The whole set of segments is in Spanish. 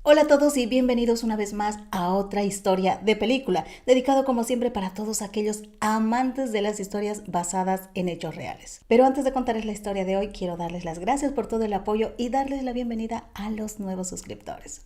Hola a todos y bienvenidos una vez más a otra historia de película, dedicado como siempre para todos aquellos amantes de las historias basadas en hechos reales. Pero antes de contarles la historia de hoy, quiero darles las gracias por todo el apoyo y darles la bienvenida a los nuevos suscriptores.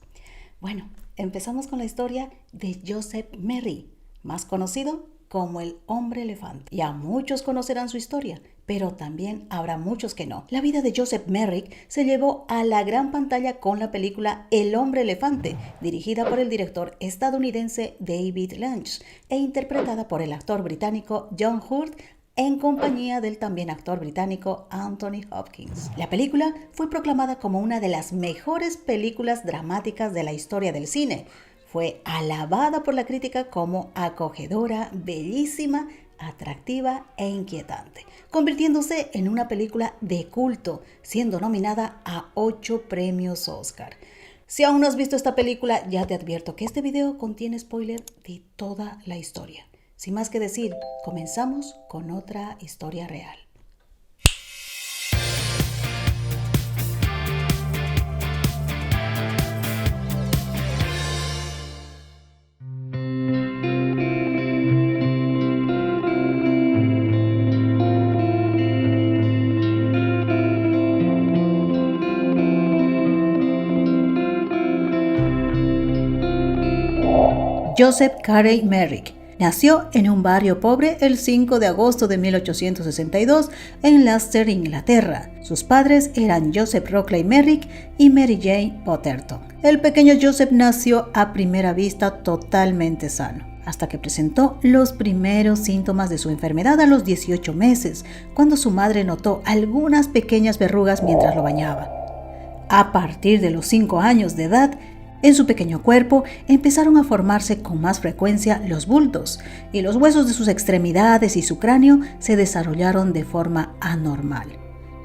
Bueno, empezamos con la historia de Joseph Merry, más conocido como el hombre elefante. Ya muchos conocerán su historia, pero también habrá muchos que no. La vida de Joseph Merrick se llevó a la gran pantalla con la película El hombre elefante, dirigida por el director estadounidense David Lynch e interpretada por el actor británico John Hurt en compañía del también actor británico Anthony Hopkins. La película fue proclamada como una de las mejores películas dramáticas de la historia del cine. Fue alabada por la crítica como acogedora, bellísima, atractiva e inquietante, convirtiéndose en una película de culto, siendo nominada a 8 premios Oscar. Si aún no has visto esta película, ya te advierto que este video contiene spoiler de toda la historia. Sin más que decir, comenzamos con otra historia real. Joseph Carey Merrick nació en un barrio pobre el 5 de agosto de 1862 en Leicester, Inglaterra. Sus padres eran Joseph Rockley Merrick y Mary Jane Potterton. El pequeño Joseph nació a primera vista totalmente sano, hasta que presentó los primeros síntomas de su enfermedad a los 18 meses, cuando su madre notó algunas pequeñas verrugas mientras lo bañaba. A partir de los 5 años de edad, en su pequeño cuerpo empezaron a formarse con más frecuencia los bultos y los huesos de sus extremidades y su cráneo se desarrollaron de forma anormal,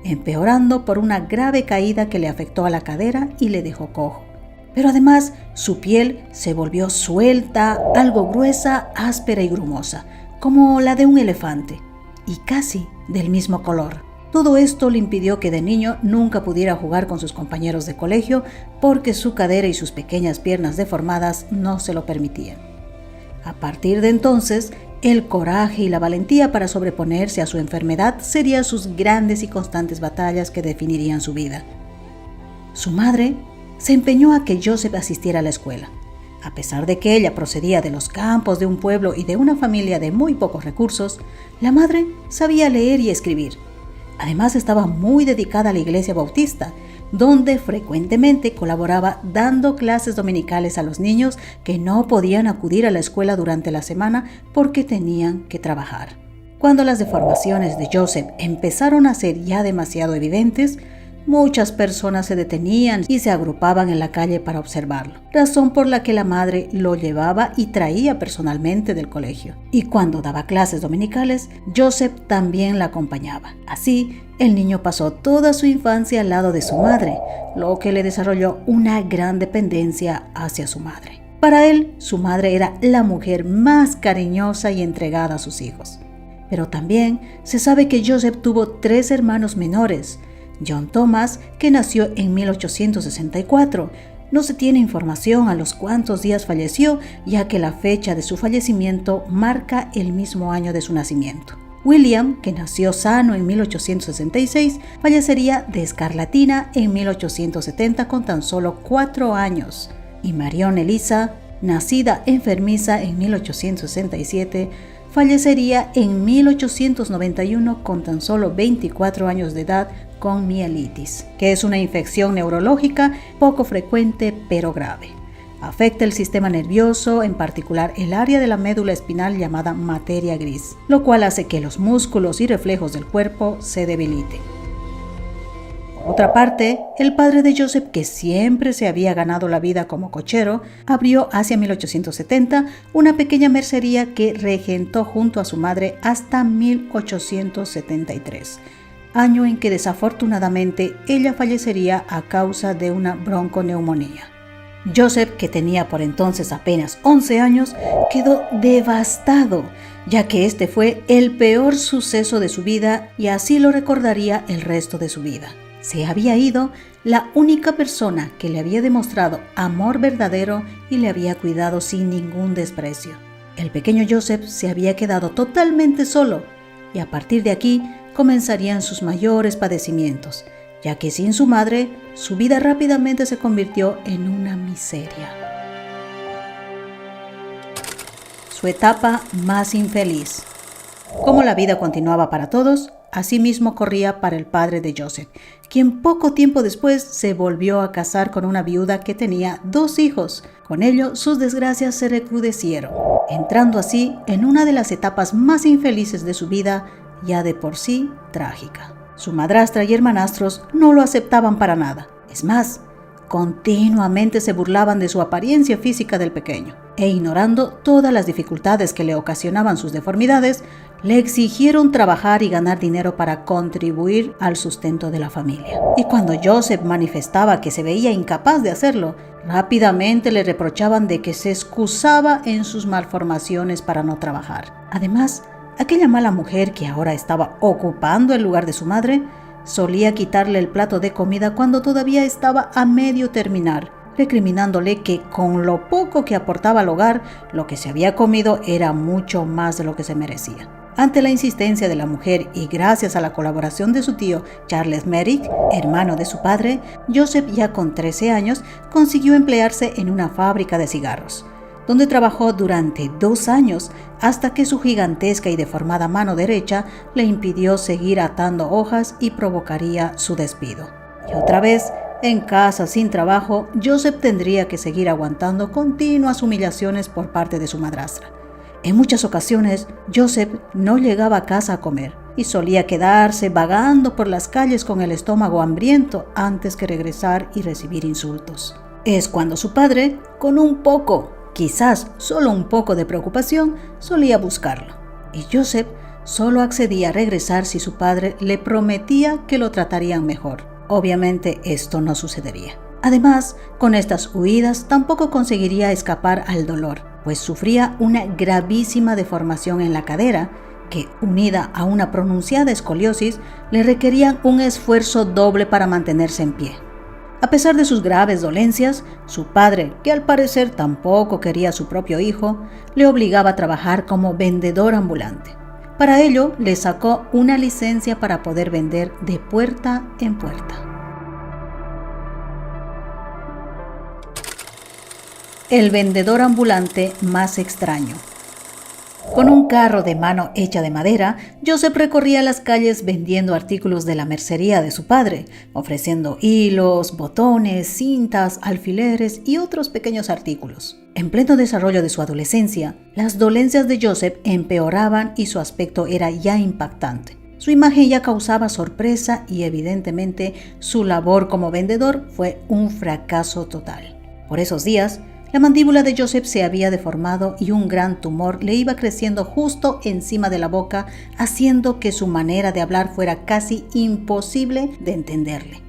empeorando por una grave caída que le afectó a la cadera y le dejó cojo. Pero además su piel se volvió suelta, algo gruesa, áspera y grumosa, como la de un elefante, y casi del mismo color. Todo esto le impidió que de niño nunca pudiera jugar con sus compañeros de colegio porque su cadera y sus pequeñas piernas deformadas no se lo permitían. A partir de entonces, el coraje y la valentía para sobreponerse a su enfermedad serían sus grandes y constantes batallas que definirían su vida. Su madre se empeñó a que Joseph asistiera a la escuela. A pesar de que ella procedía de los campos de un pueblo y de una familia de muy pocos recursos, la madre sabía leer y escribir. Además, estaba muy dedicada a la iglesia bautista, donde frecuentemente colaboraba dando clases dominicales a los niños que no podían acudir a la escuela durante la semana porque tenían que trabajar. Cuando las deformaciones de Joseph empezaron a ser ya demasiado evidentes, muchas personas se detenían y se agrupaban en la calle para observarlo, razón por la que la madre lo llevaba y traía personalmente del colegio. Y cuando daba clases dominicales, Joseph también la acompañaba. Así, el niño pasó toda su infancia al lado de su madre, lo que le desarrolló una gran dependencia hacia su madre. Para él, su madre era la mujer más cariñosa y entregada a sus hijos. Pero también se sabe que Joseph tuvo 3 hermanos menores. John Thomas, que nació en 1864. No se tiene información a los cuántos días falleció, ya que la fecha de su fallecimiento marca el mismo año de su nacimiento. William, que nació sano en 1866, fallecería de escarlatina en 1870 con tan solo 4 años. Y Marion Elisa, nacida enfermiza en 1867, fallecería en 1891 con tan solo 24 años de edad con mielitis, que es una infección neurológica poco frecuente pero grave. Afecta el sistema nervioso, en particular el área de la médula espinal llamada materia gris, lo cual hace que los músculos y reflejos del cuerpo se debiliten. Por otra parte, el padre de Joseph, que siempre se había ganado la vida como cochero, abrió hacia 1870 una pequeña mercería que regentó junto a su madre hasta 1873, año en que desafortunadamente ella fallecería a causa de una bronconeumonía. Joseph, que tenía por entonces apenas 11 años, quedó devastado, ya que este fue el peor suceso de su vida y así lo recordaría el resto de su vida. Se había ido la única persona que le había demostrado amor verdadero y le había cuidado sin ningún desprecio. El pequeño Joseph se había quedado totalmente solo y a partir de aquí comenzarían sus mayores padecimientos, ya que sin su madre, su vida rápidamente se convirtió en una miseria. Su etapa más infeliz. Como la vida continuaba para todos, asimismo corría para el padre de Joseph, quien poco tiempo después se volvió a casar con una viuda que tenía 2 hijos. Con ello, sus desgracias se recrudecieron, entrando así en una de las etapas más infelices de su vida, ya de por sí trágica. Su madrastra y hermanastros no lo aceptaban para nada. Es más, continuamente se burlaban de su apariencia física del pequeño, e ignorando todas las dificultades que le ocasionaban sus deformidades, le exigieron trabajar y ganar dinero para contribuir al sustento de la familia. Y cuando Joseph manifestaba que se veía incapaz de hacerlo, rápidamente le reprochaban de que se excusaba en sus malformaciones para no trabajar. Además, aquella mala mujer que ahora estaba ocupando el lugar de su madre, solía quitarle el plato de comida cuando todavía estaba a medio terminar, recriminándole que con lo poco que aportaba al hogar, lo que se había comido era mucho más de lo que se merecía. Ante la insistencia de la mujer y gracias a la colaboración de su tío Charles Merrick, hermano de su padre, Joseph, ya con 13 años, consiguió emplearse en una fábrica de cigarros, donde trabajó durante 2 años hasta que su gigantesca y deformada mano derecha le impidió seguir atando hojas y provocaría su despido. Y otra vez, en casa sin trabajo, Joseph tendría que seguir aguantando continuas humillaciones por parte de su madrastra. En muchas ocasiones, Joseph no llegaba a casa a comer y solía quedarse vagando por las calles con el estómago hambriento antes que regresar y recibir insultos. Es cuando su padre, con un poco, quizás solo un poco de preocupación, solía buscarlo. Y Joseph solo accedía a regresar si su padre le prometía que lo tratarían mejor. Obviamente esto no sucedería. Además, con estas huidas tampoco conseguiría escapar al dolor, pues sufría una gravísima deformación en la cadera que, unida a una pronunciada escoliosis, le requerían un esfuerzo doble para mantenerse en pie. A pesar de sus graves dolencias, su padre, que al parecer tampoco quería a su propio hijo, le obligaba a trabajar como vendedor ambulante. Para ello, le sacó una licencia para poder vender de puerta en puerta. El vendedor ambulante más extraño. Con un carro de mano hecha de madera, Joseph recorría las calles vendiendo artículos de la mercería de su padre, ofreciendo hilos, botones, cintas, alfileres y otros pequeños artículos. En pleno desarrollo de su adolescencia, las dolencias de Joseph empeoraban y su aspecto era ya impactante. Su imagen ya causaba sorpresa y evidentemente su labor como vendedor fue un fracaso total. Por esos días, la mandíbula de Joseph se había deformado y un gran tumor le iba creciendo justo encima de la boca, haciendo que su manera de hablar fuera casi imposible de entenderle.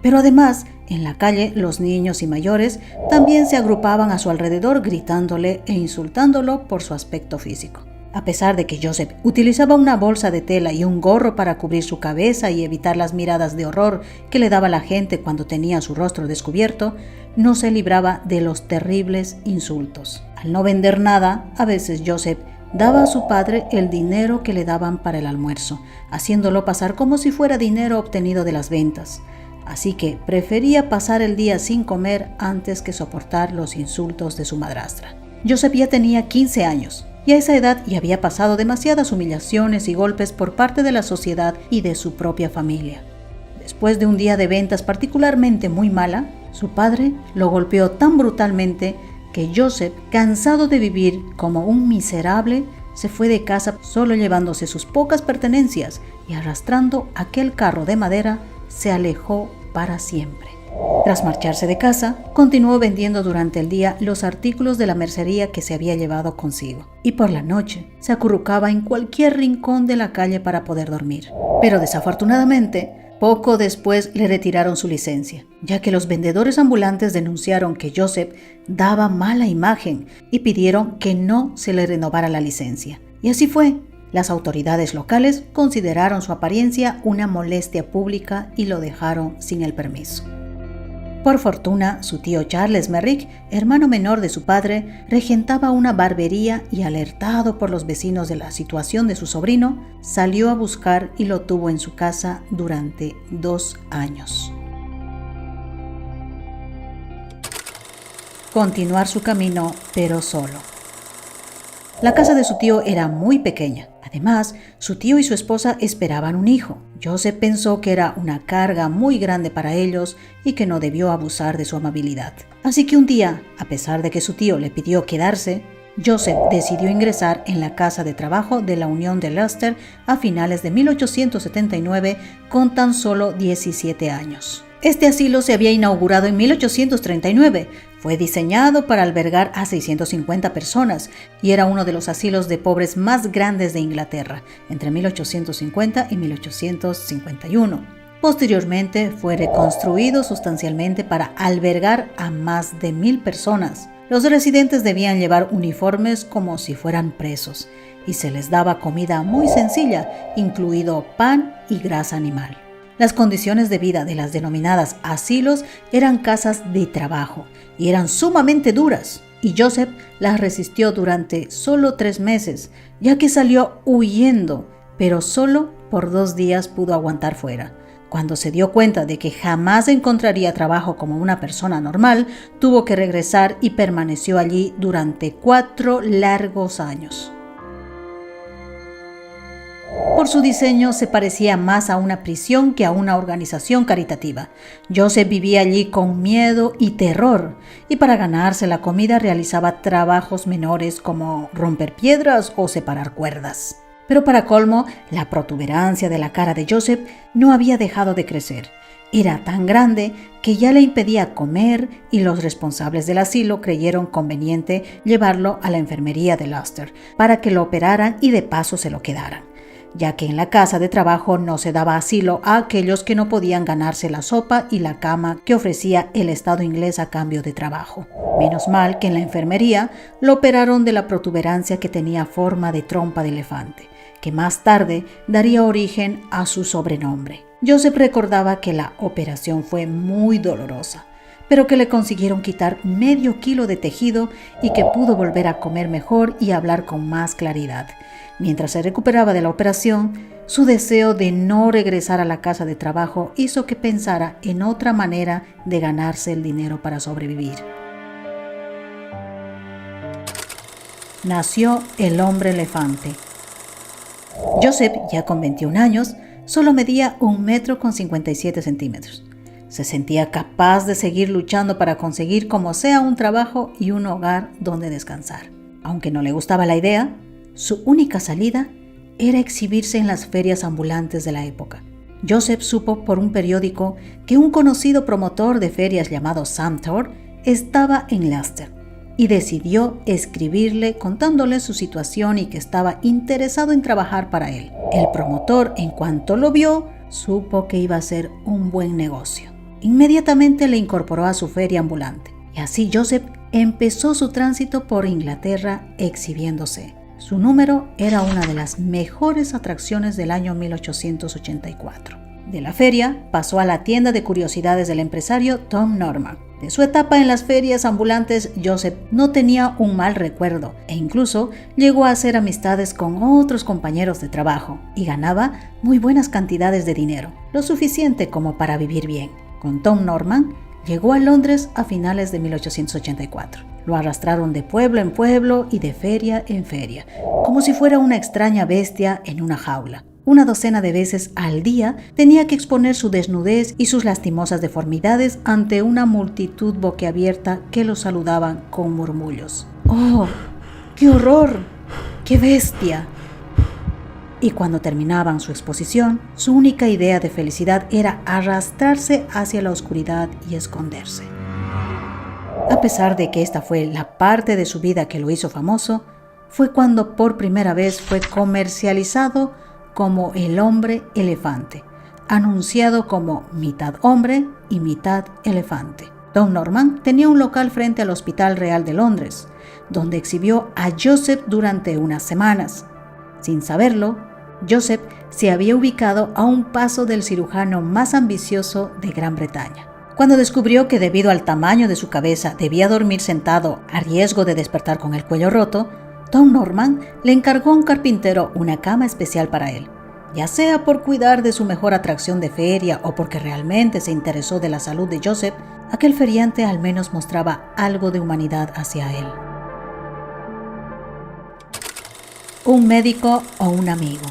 Pero además, en la calle, los niños y mayores también se agrupaban a su alrededor gritándole e insultándolo por su aspecto físico. A pesar de que Joseph utilizaba una bolsa de tela y un gorro para cubrir su cabeza y evitar las miradas de horror que le daba la gente cuando tenía su rostro descubierto, no se libraba de los terribles insultos. Al no vender nada, a veces Joseph daba a su padre el dinero que le daban para el almuerzo, haciéndolo pasar como si fuera dinero obtenido de las ventas. Así que prefería pasar el día sin comer antes que soportar los insultos de su madrastra. Joseph ya tenía 15 años. Y a esa edad ya había pasado demasiadas humillaciones y golpes por parte de la sociedad y de su propia familia. Después de un día de ventas particularmente muy mala, su padre lo golpeó tan brutalmente que Joseph, cansado de vivir como un miserable, se fue de casa solo llevándose sus pocas pertenencias y arrastrando aquel carro de madera, se alejó para siempre. Tras marcharse de casa, continuó vendiendo durante el día los artículos de la mercería que se había llevado consigo, y por la noche se acurrucaba en cualquier rincón de la calle para poder dormir. Pero desafortunadamente, poco después le retiraron su licencia, ya que los vendedores ambulantes denunciaron que Joseph daba mala imagen y pidieron que no se le renovara la licencia. Y así fue. Las autoridades locales consideraron su apariencia una molestia pública y lo dejaron sin el permiso. Por fortuna, su tío Charles Merrick, hermano menor de su padre, regentaba una barbería y, alertado por los vecinos de la situación de su sobrino, salió a buscar y lo tuvo en su casa durante 2 años. Continuar su camino, pero solo. La casa de su tío era muy pequeña. Además, su tío y su esposa esperaban un hijo. Joseph pensó que era una carga muy grande para ellos y que no debió abusar de su amabilidad. Así que un día, a pesar de que su tío le pidió quedarse, Joseph decidió ingresar en la casa de trabajo de la Unión de Leicester a finales de 1879 con tan solo 17 años. Este asilo se había inaugurado en 1839. Fue diseñado para albergar a 650 personas y era uno de los asilos de pobres más grandes de Inglaterra, entre 1850 y 1851. Posteriormente fue reconstruido sustancialmente para albergar a más de 1000 personas. Los residentes debían llevar uniformes como si fueran presos y se les daba comida muy sencilla, incluido pan y grasa animal. Las condiciones de vida de las denominadas asilos eran casas de trabajo y eran sumamente duras, y Joseph las resistió durante solo 3 meses, ya que salió huyendo, pero solo por 2 días pudo aguantar fuera. Cuando se dio cuenta de que jamás encontraría trabajo como una persona normal, tuvo que regresar y permaneció allí durante 4 largos años. Por su diseño se parecía más a una prisión que a una organización caritativa. Joseph vivía allí con miedo y terror, y para ganarse la comida realizaba trabajos menores como romper piedras o separar cuerdas. Pero para colmo, la protuberancia de la cara de Joseph no había dejado de crecer. Era tan grande que ya le impedía comer y los responsables del asilo creyeron conveniente llevarlo a la enfermería de Leicester para que lo operaran y de paso se lo quedaran, ya que en la casa de trabajo no se daba asilo a aquellos que no podían ganarse la sopa y la cama que ofrecía el Estado inglés a cambio de trabajo. Menos mal que en la enfermería lo operaron de la protuberancia que tenía forma de trompa de elefante, que más tarde daría origen a su sobrenombre. Joseph recordaba que la operación fue muy dolorosa, pero que le consiguieron quitar medio kilo de tejido y que pudo volver a comer mejor y hablar con más claridad. Mientras se recuperaba de la operación, su deseo de no regresar a la casa de trabajo hizo que pensara en otra manera de ganarse el dinero para sobrevivir. Nació el hombre elefante. Joseph, ya con 21 años, solo medía 1,57 m. Se sentía capaz de seguir luchando para conseguir como sea un trabajo y un hogar donde descansar. Aunque no le gustaba la idea, su única salida era exhibirse en las ferias ambulantes de la época. Joseph supo por un periódico que un conocido promotor de ferias llamado Sam Thor estaba en Leicester y decidió escribirle contándole su situación y que estaba interesado en trabajar para él. El promotor, en cuanto lo vio, supo que iba a ser un buen negocio. Inmediatamente le incorporó a su feria ambulante y así Joseph empezó su tránsito por Inglaterra exhibiéndose. Su número era una de las mejores atracciones del año 1884. De la feria pasó a la tienda de curiosidades del empresario Tom Norman. De su etapa en las ferias ambulantes, Joseph no tenía un mal recuerdo e incluso llegó a hacer amistades con otros compañeros de trabajo y ganaba muy buenas cantidades de dinero, lo suficiente como para vivir bien. Con Tom Norman llegó a Londres a finales de 1884. Lo arrastraron de pueblo en pueblo y de feria en feria, como si fuera una extraña bestia en una jaula. 12 veces al día tenía que exponer su desnudez y sus lastimosas deformidades ante una multitud boquiabierta que lo saludaban con murmullos. ¡Oh, qué horror! ¡Qué bestia! Y cuando terminaban su exposición, su única idea de felicidad era arrastrarse hacia la oscuridad y esconderse. A pesar de que esta fue la parte de su vida que lo hizo famoso, fue cuando por primera vez fue comercializado como el hombre elefante, anunciado como mitad hombre y mitad elefante. Tom Norman tenía un local frente al Hospital Real de Londres, donde exhibió a Joseph durante unas semanas. Sin saberlo, Joseph se había ubicado a un paso del cirujano más ambicioso de Gran Bretaña. Cuando descubrió que debido al tamaño de su cabeza debía dormir sentado a riesgo de despertar con el cuello roto, Tom Norman le encargó a un carpintero una cama especial para él. Ya sea por cuidar de su mejor atracción de feria o porque realmente se interesó de la salud de Joseph, aquel feriante al menos mostraba algo de humanidad hacia él. Un médico o un amigo.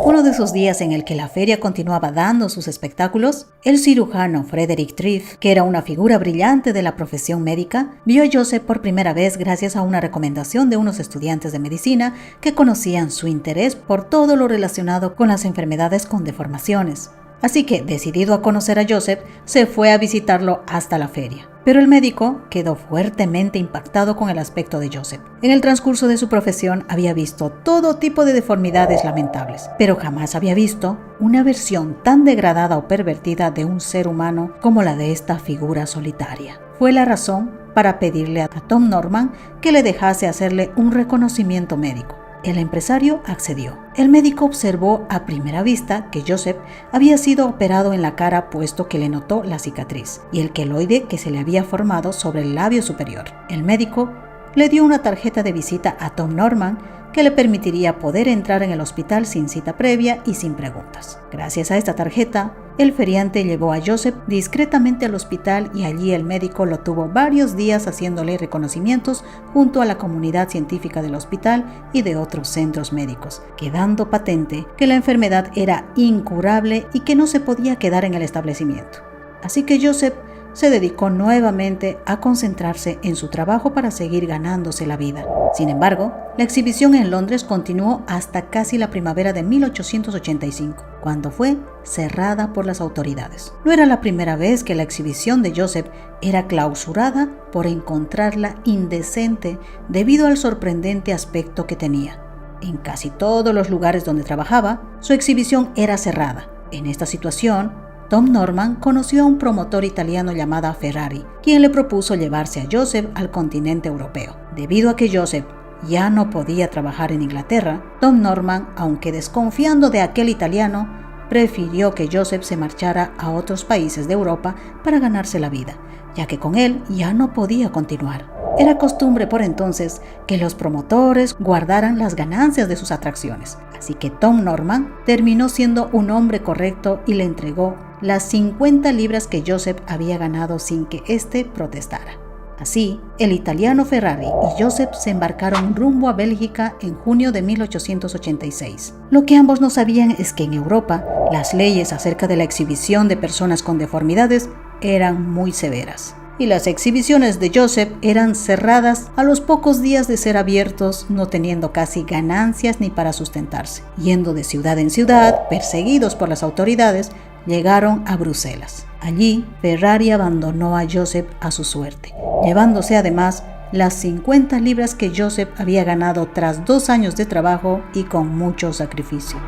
Uno de esos días en el que la feria continuaba dando sus espectáculos, el cirujano Frederick Triff, que era una figura brillante de la profesión médica, vio a Joseph por primera vez gracias a una recomendación de unos estudiantes de medicina que conocían su interés por todo lo relacionado con las enfermedades con deformaciones. Así que, decidido a conocer a Joseph, se fue a visitarlo hasta la feria. Pero el médico quedó fuertemente impactado con el aspecto de Joseph. En el transcurso de su profesión había visto todo tipo de deformidades lamentables, pero jamás había visto una versión tan degradada o pervertida de un ser humano como la de esta figura solitaria. Fue la razón para pedirle a Tom Norman que le dejase hacerle un reconocimiento médico. El empresario accedió. El médico observó a primera vista que Joseph había sido operado en la cara puesto que le notó la cicatriz y el queloide que se le había formado sobre el labio superior. El médico le dio una tarjeta de visita a Tom Norman que le permitiría poder entrar en el hospital sin cita previa y sin preguntas. Gracias a esta tarjeta, el feriante llevó a Joseph discretamente al hospital y allí el médico lo tuvo varios días haciéndole reconocimientos junto a la comunidad científica del hospital y de otros centros médicos, quedando patente que la enfermedad era incurable y que no se podía quedar en el establecimiento. Así que Joseph se dedicó nuevamente a concentrarse en su trabajo para seguir ganándose la vida. Sin embargo, la exhibición en Londres continuó hasta casi la primavera de 1885, cuando fue cerrada por las autoridades. No era la primera vez que la exhibición de Joseph era clausurada por encontrarla indecente debido al sorprendente aspecto que tenía. En casi todos los lugares donde trabajaba, su exhibición era cerrada. En esta situación, Tom Norman conoció a un promotor italiano llamado Ferrari, quien le propuso llevarse a Joseph al continente europeo. Debido a que Joseph ya no podía trabajar en Inglaterra, Tom Norman, aunque desconfiando de aquel italiano, prefirió que Joseph se marchara a otros países de Europa para ganarse la vida, ya que con él ya no podía continuar. Era costumbre por entonces que los promotores guardaran las ganancias de sus atracciones, así que Tom Norman terminó siendo un hombre correcto y le entregó las 50 libras que Joseph había ganado sin que éste protestara. Así, el italiano Ferrari y Joseph se embarcaron rumbo a Bélgica en junio de 1886. Lo que ambos no sabían es que en Europa las leyes acerca de la exhibición de personas con deformidades eran muy severas, y las exhibiciones de Joseph eran cerradas a los pocos días de ser abiertos, no teniendo casi ganancias ni para sustentarse. Yendo de ciudad en ciudad, perseguidos por las autoridades, llegaron a Bruselas. Allí, Ferrari abandonó a Joseph a su suerte, llevándose además las 50 libras que Joseph había ganado tras 2 años de trabajo y con mucho sacrificio.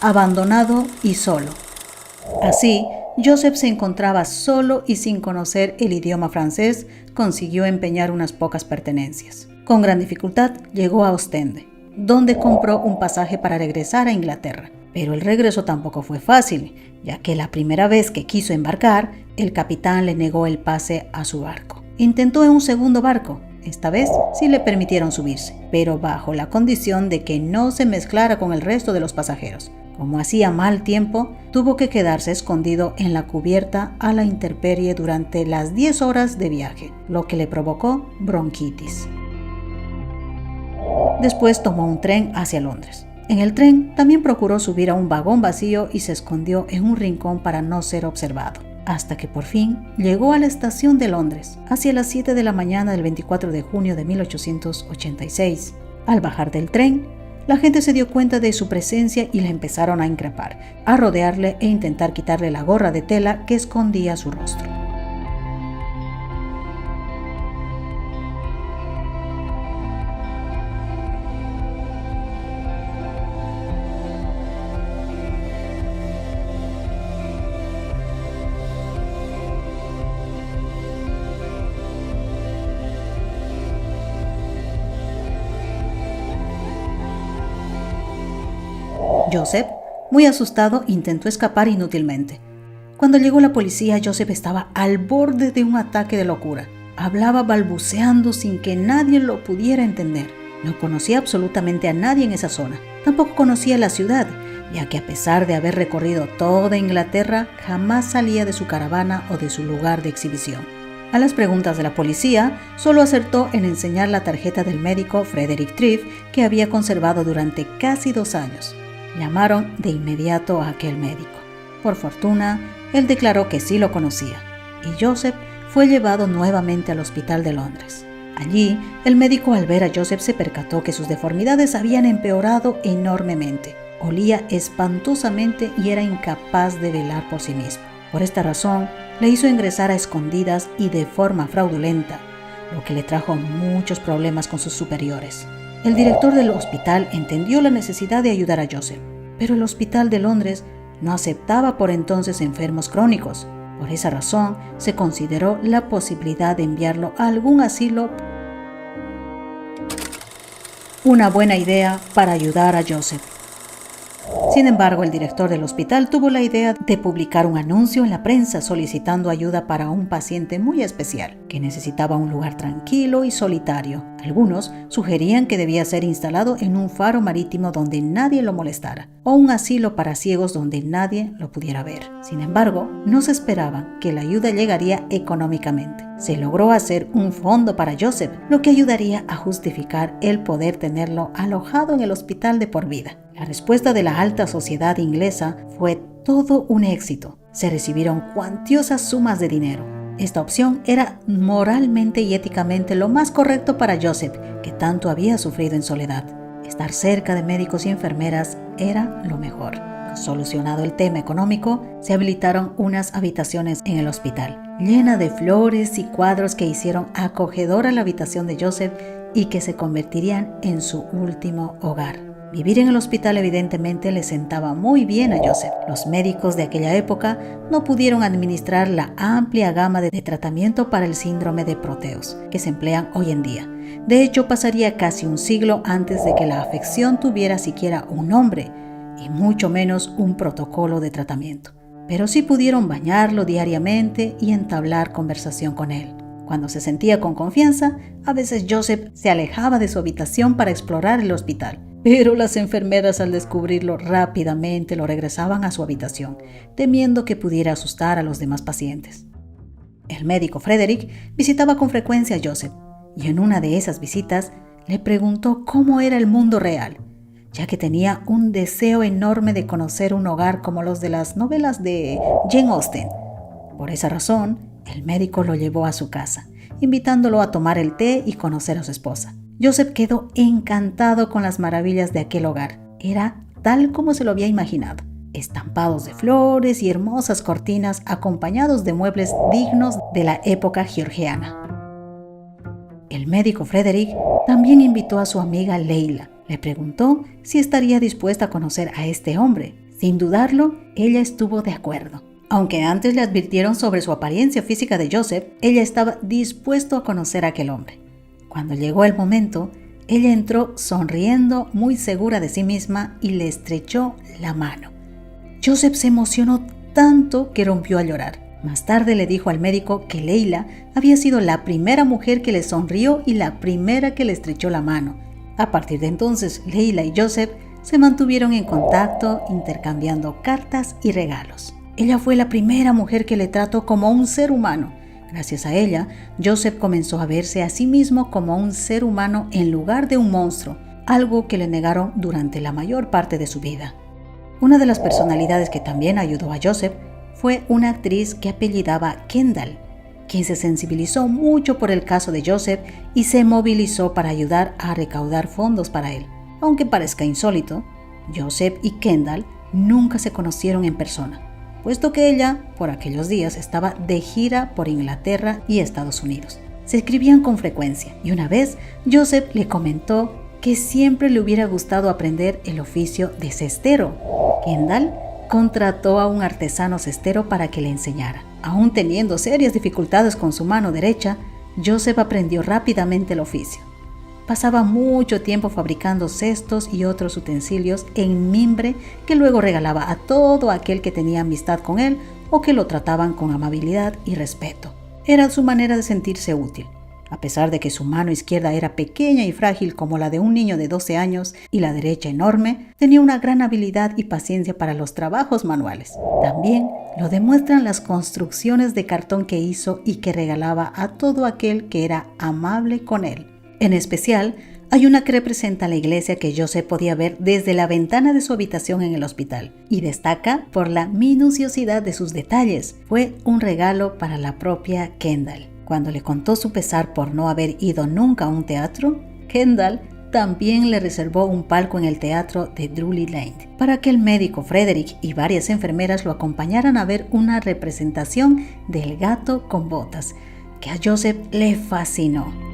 Abandonado y solo. Así, Joseph se encontraba solo y sin conocer el idioma francés, consiguió empeñar unas pocas pertenencias. Con gran dificultad llegó a Ostende, donde compró un pasaje para regresar a Inglaterra. Pero el regreso tampoco fue fácil, ya que la primera vez que quiso embarcar, el capitán le negó el pase a su barco. Intentó en un segundo barco, esta vez sí le permitieron subirse, pero bajo la condición de que no se mezclara con el resto de los pasajeros. Como hacía mal tiempo, tuvo que quedarse escondido en la cubierta a la intemperie durante las 10 horas de viaje, lo que le provocó bronquitis. Después tomó un tren hacia Londres. En el tren también procuró subir a un vagón vacío y se escondió en un rincón para no ser observado, hasta que por fin llegó a la estación de Londres, hacia las 7 de la mañana del 24 de junio de 1886. Al bajar del tren, la gente se dio cuenta de su presencia y le empezaron a increpar, a rodearle e intentar quitarle la gorra de tela que escondía su rostro. Joseph, muy asustado, intentó escapar inútilmente. Cuando llegó la policía, Joseph estaba al borde de un ataque de locura. Hablaba balbuceando sin que nadie lo pudiera entender. No conocía absolutamente a nadie en esa zona. Tampoco conocía la ciudad, ya que a pesar de haber recorrido toda Inglaterra, jamás salía de su caravana o de su lugar de exhibición. A las preguntas de la policía, solo acertó en enseñar la tarjeta del médico Frederick Triff que había conservado durante casi 2 años. Llamaron de inmediato a aquel médico. Por fortuna, él declaró que sí lo conocía, y Joseph fue llevado nuevamente al hospital de Londres. Allí, el médico al ver a Joseph se percató que sus deformidades habían empeorado enormemente. Olía espantosamente y era incapaz de velar por sí mismo. Por esta razón, le hizo ingresar a escondidas y de forma fraudulenta, lo que le trajo muchos problemas con sus superiores. El director del hospital entendió la necesidad de ayudar a Joseph, pero el hospital de Londres no aceptaba por entonces enfermos crónicos. Por esa razón, se consideró la posibilidad de enviarlo a algún asilo. Una buena idea para ayudar a Joseph. Sin embargo, el director del hospital tuvo la idea de publicar un anuncio en la prensa solicitando ayuda para un paciente muy especial, que necesitaba un lugar tranquilo y solitario. Algunos sugerían que debía ser instalado en un faro marítimo donde nadie lo molestara, o un asilo para ciegos donde nadie lo pudiera ver. Sin embargo, no se esperaban que la ayuda llegaría económicamente. Se logró hacer un fondo para Joseph, lo que ayudaría a justificar el poder tenerlo alojado en el hospital de por vida. La respuesta de la alta sociedad inglesa fue todo un éxito. Se recibieron cuantiosas sumas de dinero. Esta opción era moralmente y éticamente lo más correcto para Joseph, que tanto había sufrido en soledad. Estar cerca de médicos y enfermeras era lo mejor. Solucionado el tema económico, se habilitaron unas habitaciones en el hospital, llenas de flores y cuadros que hicieron acogedora la habitación de Joseph y que se convertirían en su último hogar. Vivir en el hospital evidentemente le sentaba muy bien a Joseph. Los médicos de aquella época no pudieron administrar la amplia gama de tratamiento para el síndrome de Proteus que se emplean hoy en día. De hecho, pasaría casi un siglo antes de que la afección tuviera siquiera un nombre y mucho menos un protocolo de tratamiento. Pero sí pudieron bañarlo diariamente y entablar conversación con él. Cuando se sentía con confianza, a veces Joseph se alejaba de su habitación para explorar el hospital. Pero las enfermeras, al descubrirlo rápidamente, lo regresaban a su habitación, temiendo que pudiera asustar a los demás pacientes. El médico Frederick visitaba con frecuencia a Joseph, y en una de esas visitas le preguntó cómo era el mundo real, ya que tenía un deseo enorme de conocer un hogar como los de las novelas de Jane Austen. Por esa razón, el médico lo llevó a su casa, invitándolo a tomar el té y conocer a su esposa. Joseph quedó encantado con las maravillas de aquel hogar. Era tal como se lo había imaginado. Estampados de flores y hermosas cortinas acompañados de muebles dignos de la época georgiana. El médico Frederick también invitó a su amiga Leila. Le preguntó si estaría dispuesta a conocer a este hombre. Sin dudarlo, ella estuvo de acuerdo. Aunque antes le advirtieron sobre su apariencia física de Joseph, ella estaba dispuesta a conocer a aquel hombre. Cuando llegó el momento, ella entró sonriendo, muy segura de sí misma, y le estrechó la mano. Joseph se emocionó tanto que rompió a llorar. Más tarde le dijo al médico que Leila había sido la primera mujer que le sonrió y la primera que le estrechó la mano. A partir de entonces, Leila y Joseph se mantuvieron en contacto, intercambiando cartas y regalos. Ella fue la primera mujer que le trató como un ser humano. Gracias a ella, Joseph comenzó a verse a sí mismo como un ser humano en lugar de un monstruo, algo que le negaron durante la mayor parte de su vida. Una de las personalidades que también ayudó a Joseph fue una actriz que apellidaba Kendall, quien se sensibilizó mucho por el caso de Joseph y se movilizó para ayudar a recaudar fondos para él. Aunque parezca insólito, Joseph y Kendall nunca se conocieron en persona, puesto que ella, por aquellos días, estaba de gira por Inglaterra y Estados Unidos. Se escribían con frecuencia y una vez Joseph le comentó que siempre le hubiera gustado aprender el oficio de cestero. Kendall contrató a un artesano cestero para que le enseñara. Aún teniendo serias dificultades con su mano derecha, Joseph aprendió rápidamente el oficio. pasaba mucho tiempo fabricando cestos y otros utensilios en mimbre que luego regalaba a todo aquel que tenía amistad con él o que lo trataban con amabilidad y respeto. Era su manera de sentirse útil. A pesar de que su mano izquierda era pequeña y frágil como la de un niño de 12 años y la derecha enorme, tenía una gran habilidad y paciencia para los trabajos manuales. También lo demuestran las construcciones de cartón que hizo y que regalaba a todo aquel que era amable con él. En especial, hay una que representa la iglesia que Joseph podía ver desde la ventana de su habitación en el hospital y destaca por la minuciosidad de sus detalles. Fue un regalo para la propia Kendall. Cuando le contó su pesar por no haber ido nunca a un teatro, Kendall también le reservó un palco en el teatro de Drury Lane para que el médico Frederick y varias enfermeras lo acompañaran a ver una representación del gato con botas, que a Joseph le fascinó.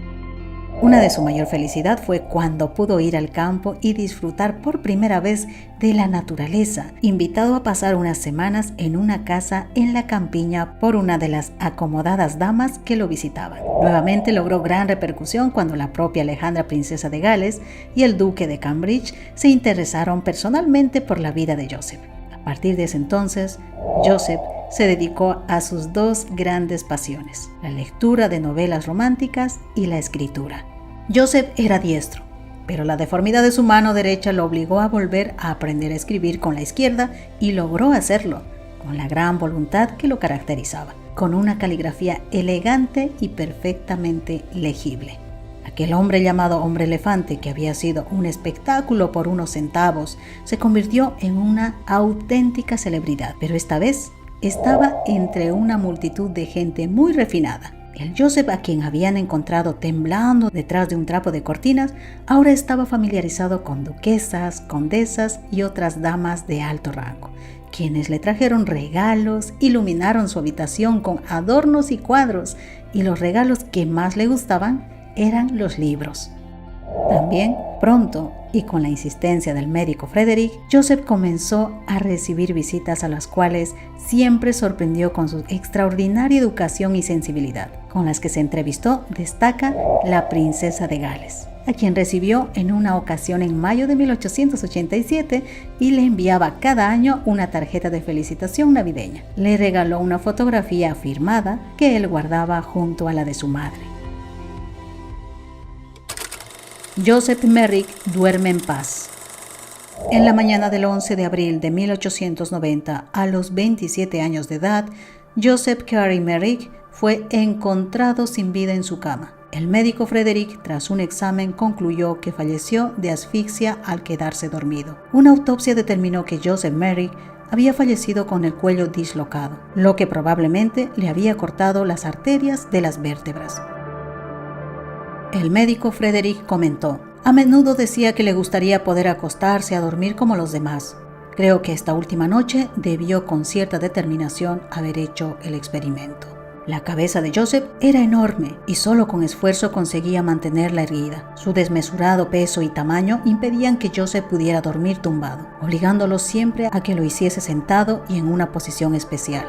Una de su mayor felicidad fue cuando pudo ir al campo y disfrutar por primera vez de la naturaleza, invitado a pasar unas semanas en una casa en la campiña por una de las acomodadas damas que lo visitaban. Nuevamente logró gran repercusión cuando la propia Alejandra, princesa de Gales, y el duque de Cambridge se interesaron personalmente por la vida de Joseph. A partir de ese entonces, Joseph se dedicó a sus dos grandes pasiones, la lectura de novelas románticas y la escritura. Joseph era diestro, pero la deformidad de su mano derecha lo obligó a volver a aprender a escribir con la izquierda y logró hacerlo, con la gran voluntad que lo caracterizaba, con una caligrafía elegante y perfectamente legible. Aquel hombre llamado Hombre Elefante, que había sido un espectáculo por unos centavos, se convirtió en una auténtica celebridad, pero esta vez estaba entre una multitud de gente muy refinada. El Joseph a quien habían encontrado temblando detrás de un trapo de cortinas, ahora estaba familiarizado con duquesas, condesas y otras damas de alto rango, quienes le trajeron regalos, iluminaron su habitación con adornos y cuadros, y los regalos que más le gustaban eran los libros. También, pronto, y con la insistencia del médico Frederick, Joseph comenzó a recibir visitas a las cuales siempre sorprendió con su extraordinaria educación y sensibilidad. Con las que se entrevistó destaca la princesa de Gales, a quien recibió en una ocasión en mayo de 1887 y le enviaba cada año una tarjeta de felicitación navideña. Le regaló una fotografía firmada que él guardaba junto a la de su madre. Joseph Merrick duerme en paz. En la mañana del 11 de abril de 1890, a los 27 años de edad, Joseph Cary Merrick fue encontrado sin vida en su cama. El médico Frederick, tras un examen, concluyó que falleció de asfixia al quedarse dormido. Una autopsia determinó que Joseph Merrick había fallecido con el cuello dislocado, lo que probablemente le había cortado las arterias de las vértebras. El médico Frederick comentó: a menudo decía que le gustaría poder acostarse a dormir como los demás. Creo que esta última noche debió con cierta determinación haber hecho el experimento. La cabeza de Joseph era enorme y solo con esfuerzo conseguía mantenerla erguida. Su desmesurado peso y tamaño impedían que Joseph pudiera dormir tumbado, obligándolo siempre a que lo hiciese sentado y en una posición especial.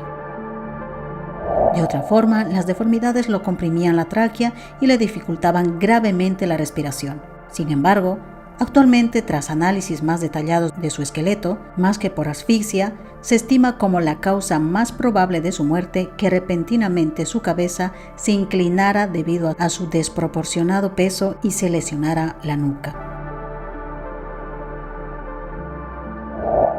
De otra forma, las deformidades lo comprimían la tráquea y le dificultaban gravemente la respiración. Sin embargo, actualmente, tras análisis más detallados de su esqueleto, más que por asfixia, se estima como la causa más probable de su muerte que repentinamente su cabeza se inclinara debido a su desproporcionado peso y se lesionara la nuca.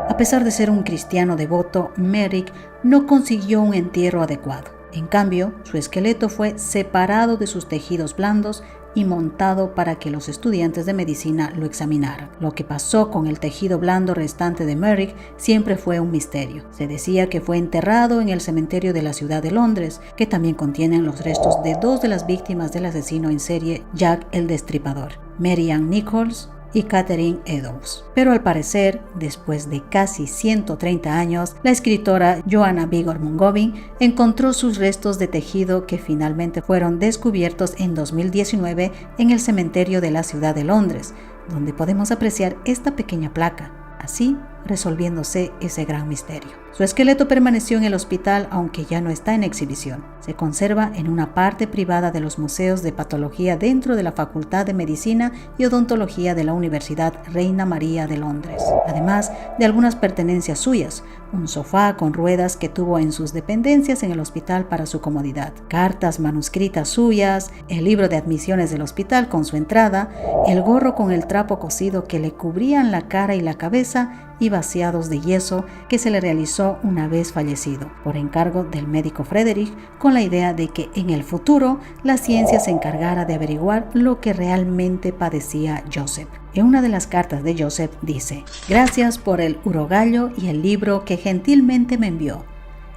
A pesar de ser un cristiano devoto, Merrick no consiguió un entierro adecuado. En cambio, su esqueleto fue separado de sus tejidos blandos y montado para que los estudiantes de medicina lo examinaran. Lo que pasó con el tejido blando restante de Merrick siempre fue un misterio. Se decía que fue enterrado en el cementerio de la ciudad de Londres, que también contienen los restos de dos de las víctimas del asesino en serie Jack el Destripador, Mary Ann Nichols y Catherine Eddowes. Pero al parecer, después de casi 130 años, la escritora Joanna Vigor Mungovin encontró sus restos de tejido que finalmente fueron descubiertos en 2019 en el cementerio de la ciudad de Londres, donde podemos apreciar esta pequeña placa, así resolviéndose ese gran misterio. Su esqueleto permaneció en el hospital, aunque ya no está en exhibición. Se conserva en una parte privada de los museos de patología dentro de la Facultad de Medicina y Odontología de la Universidad Reina María de Londres, además de algunas pertenencias suyas, un sofá con ruedas que tuvo en sus dependencias en el hospital para su comodidad, cartas manuscritas suyas, el libro de admisiones del hospital con su entrada, el gorro con el trapo cosido que le cubrían la cara y la cabeza y vaciados de yeso que se le realizó una vez fallecido, por encargo del médico Frederick, con la idea de que en el futuro la ciencia se encargara de averiguar lo que realmente padecía Joseph. En una de las cartas de Joseph dice: «Gracias por el urogallo y el libro que gentilmente me envió.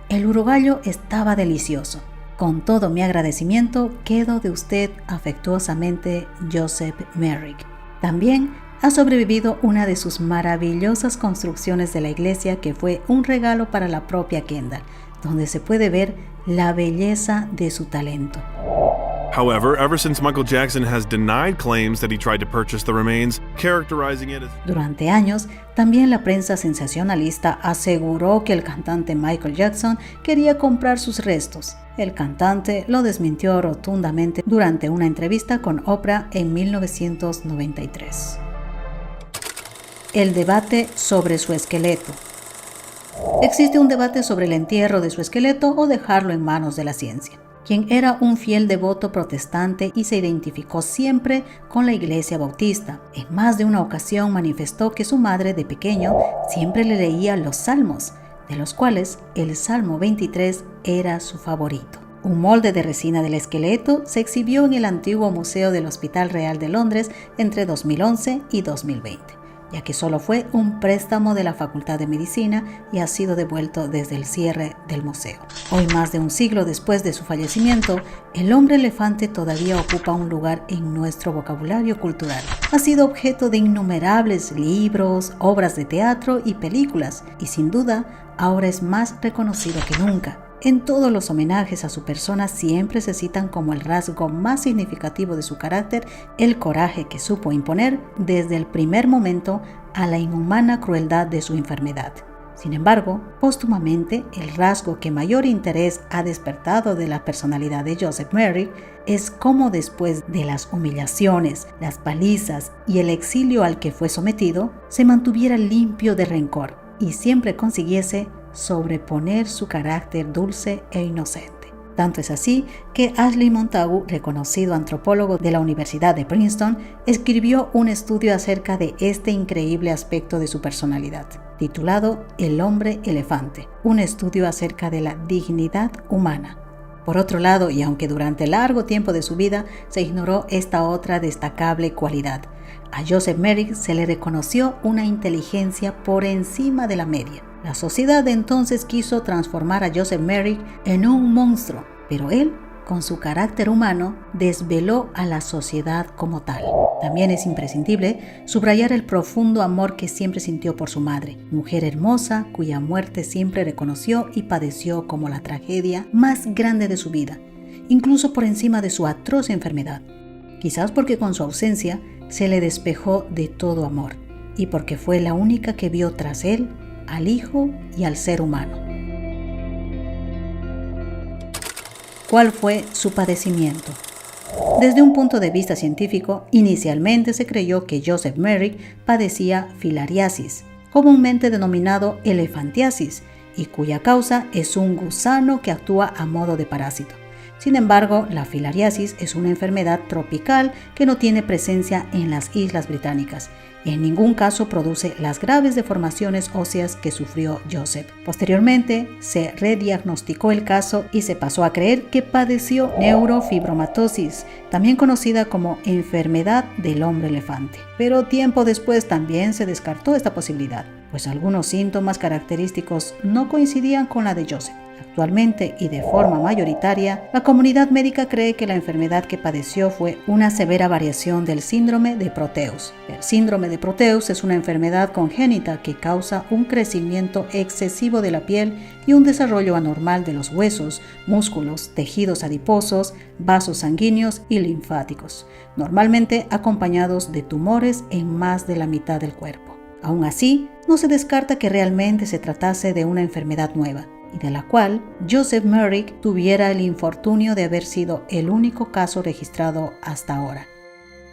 El urogallo estaba delicioso. Con todo mi agradecimiento quedo de usted afectuosamente, Joseph Merrick». También ha sobrevivido una de sus maravillosas construcciones de la iglesia, que fue un regalo para la propia Kendall, donde se puede ver la belleza de su talento. However, ever since Michael Jackson has denied claims that he tried to purchase the remains, characterizing it as... Durante años, también la prensa sensacionalista aseguró que el cantante Michael Jackson quería comprar sus restos. El cantante lo desmintió rotundamente durante una entrevista con Oprah en 1993. El debate sobre su esqueleto. Existe un debate sobre el entierro de su esqueleto o dejarlo en manos de la ciencia. Quien era un fiel devoto protestante y se identificó siempre con la Iglesia Bautista, en más de una ocasión manifestó que su madre de pequeño siempre le leía los salmos, de los cuales el Salmo 23 era su favorito. Un molde de resina del esqueleto se exhibió en el antiguo Museo del Hospital Real de Londres entre 2011 y 2020. Ya que solo fue un préstamo de la Facultad de Medicina y ha sido devuelto desde el cierre del museo. Hoy, más de un siglo después de su fallecimiento, el hombre elefante todavía ocupa un lugar en nuestro vocabulario cultural. Ha sido objeto de innumerables libros, obras de teatro y películas, y sin duda, ahora es más reconocido que nunca. En todos los homenajes a su persona siempre se citan como el rasgo más significativo de su carácter el coraje que supo imponer desde el primer momento a la inhumana crueldad de su enfermedad. Sin embargo, póstumamente, el rasgo que mayor interés ha despertado de la personalidad de Joseph Merrick es cómo después de las humillaciones, las palizas y el exilio al que fue sometido, se mantuviera limpio de rencor y siempre consiguiese sobreponer su carácter dulce e inocente. Tanto es así que Ashley Montagu, reconocido antropólogo de la Universidad de Princeton, escribió un estudio acerca de este increíble aspecto de su personalidad, titulado El hombre elefante, un estudio acerca de la dignidad humana. Por otro lado, y aunque durante largo tiempo de su vida se ignoró esta otra destacable cualidad, a Joseph Merrick se le reconoció una inteligencia por encima de la media. La sociedad de entonces quiso transformar a Joseph Merrick en un monstruo, pero él, con su carácter humano, desveló a la sociedad como tal. También es imprescindible subrayar el profundo amor que siempre sintió por su madre, mujer hermosa cuya muerte siempre reconoció y padeció como la tragedia más grande de su vida, incluso por encima de su atroz enfermedad. Quizás porque con su ausencia se le despejó de todo amor, y porque fue la única que vio tras él al Hijo y al ser humano. ¿Cuál fue su padecimiento? Desde un punto de vista científico, inicialmente se creyó que Joseph Merrick padecía filariasis, comúnmente denominado elefantiasis, y cuya causa es un gusano que actúa a modo de parásito. Sin embargo, la filariasis es una enfermedad tropical que no tiene presencia en las Islas Británicas y en ningún caso produce las graves deformaciones óseas que sufrió Joseph. Posteriormente, se rediagnosticó el caso y se pasó a creer que padeció neurofibromatosis, también conocida como enfermedad del hombre elefante. Pero tiempo después también se descartó esta posibilidad, pues algunos síntomas característicos no coincidían con la de Joseph. Actualmente y de forma mayoritaria, la comunidad médica cree que la enfermedad que padeció fue una severa variación del síndrome de Proteus. El síndrome de Proteus es una enfermedad congénita que causa un crecimiento excesivo de la piel y un desarrollo anormal de los huesos, músculos, tejidos adiposos, vasos sanguíneos y linfáticos, normalmente acompañados de tumores en más de la mitad del cuerpo. Aún así, no se descarta que realmente se tratase de una enfermedad nueva, y de la cual Joseph Merrick tuviera el infortunio de haber sido el único caso registrado hasta ahora.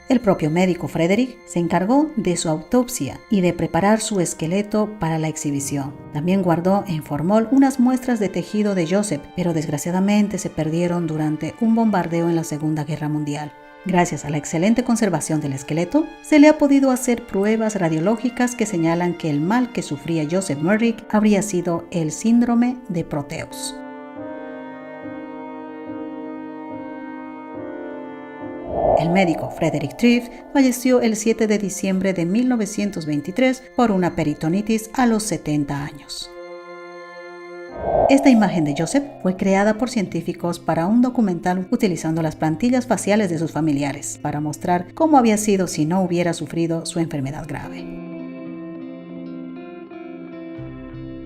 El propio médico Frederick se encargó de su autopsia y de preparar su esqueleto para la exhibición. También guardó en formol unas muestras de tejido de Joseph, pero desgraciadamente se perdieron durante un bombardeo en la Segunda Guerra Mundial. Gracias a la excelente conservación del esqueleto, se le ha podido hacer pruebas radiológicas que señalan que el mal que sufría Joseph Merrick habría sido el síndrome de Proteus. El médico Frederick Triff falleció el 7 de diciembre de 1923 por una peritonitis a los 70 años. Esta imagen de Joseph fue creada por científicos para un documental utilizando las plantillas faciales de sus familiares para mostrar cómo había sido si no hubiera sufrido su enfermedad grave.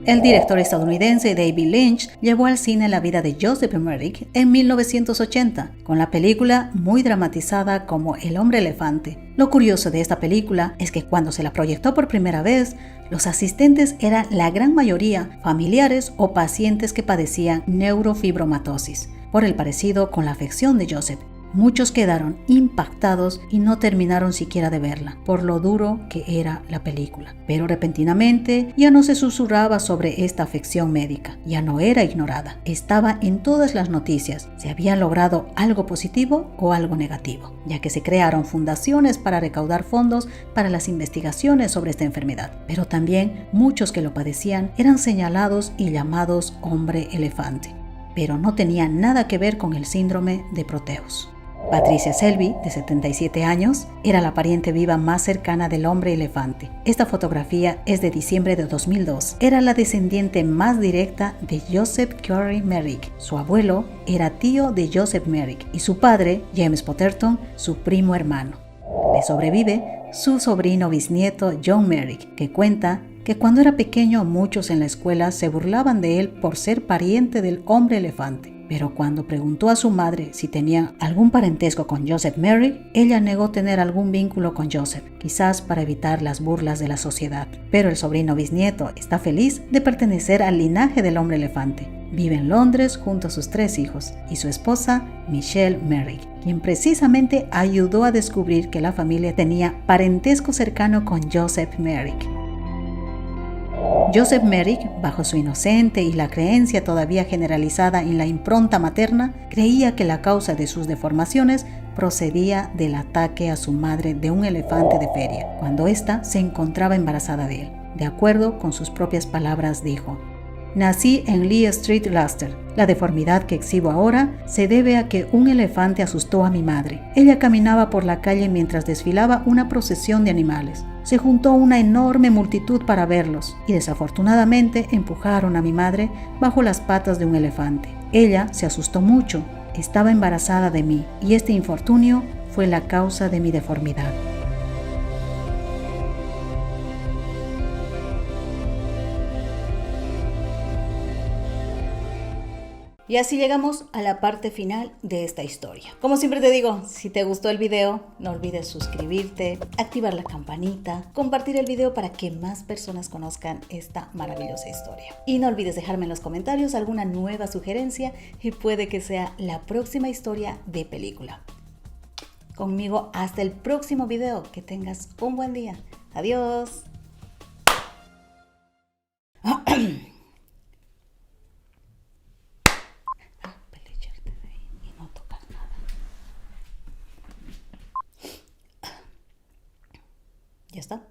El director estadounidense David Lynch llevó al cine la vida de Joseph Merrick en 1980, con la película muy dramatizada como El hombre elefante. Lo curioso de esta película es que cuando se la proyectó por primera vez, los asistentes eran la gran mayoría familiares o pacientes que padecían neurofibromatosis, por el parecido con la afección de Joseph. Muchos quedaron impactados y no terminaron siquiera de verla, por lo duro que era la película. Pero repentinamente ya no se susurraba sobre esta afección médica, ya no era ignorada, estaba en todas las noticias. Se había logrado algo positivo o algo negativo, ya que se crearon fundaciones para recaudar fondos para las investigaciones sobre esta enfermedad. Pero también muchos que lo padecían eran señalados y llamados hombre elefante, pero no tenían nada que ver con el síndrome de Proteus. Patricia Selby, de 77 años, era la pariente viva más cercana del hombre elefante. Esta fotografía es de diciembre de 2002. Era la descendiente más directa de Joseph Curry Merrick. Su abuelo era tío de Joseph Merrick y su padre, James Potterton, su primo hermano. Le sobrevive su sobrino bisnieto John Merrick, que cuenta que cuando era pequeño muchos en la escuela se burlaban de él por ser pariente del hombre elefante. Pero cuando preguntó a su madre si tenía algún parentesco con Joseph Merrick, ella negó tener algún vínculo con Joseph, quizás para evitar las burlas de la sociedad. Pero el sobrino bisnieto está feliz de pertenecer al linaje del hombre elefante. Vive en Londres junto a sus 3 hijos y su esposa Michelle Merrick, quien precisamente ayudó a descubrir que la familia tenía parentesco cercano con Joseph Merrick. Joseph Merrick, bajo su inocente y la creencia todavía generalizada en la impronta materna, creía que la causa de sus deformaciones procedía del ataque a su madre de un elefante de feria, cuando ésta se encontraba embarazada de él. De acuerdo con sus propias palabras, dijo: «Nací en Lee Street, Leicester. La deformidad que exhibo ahora se debe a que un elefante asustó a mi madre. Ella caminaba por la calle mientras desfilaba una procesión de animales. Se juntó una enorme multitud para verlos y desafortunadamente empujaron a mi madre bajo las patas de un elefante. Ella se asustó mucho, estaba embarazada de mí y este infortunio fue la causa de mi deformidad». Y así llegamos a la parte final de esta historia. Como siempre te digo, si te gustó el video, no olvides suscribirte, activar la campanita, compartir el video para que más personas conozcan esta maravillosa historia. Y no olvides dejarme en los comentarios alguna nueva sugerencia y puede que sea la próxima historia de película. Conmigo hasta el próximo video. Que tengas un buen día. Adiós. ¿Ya está?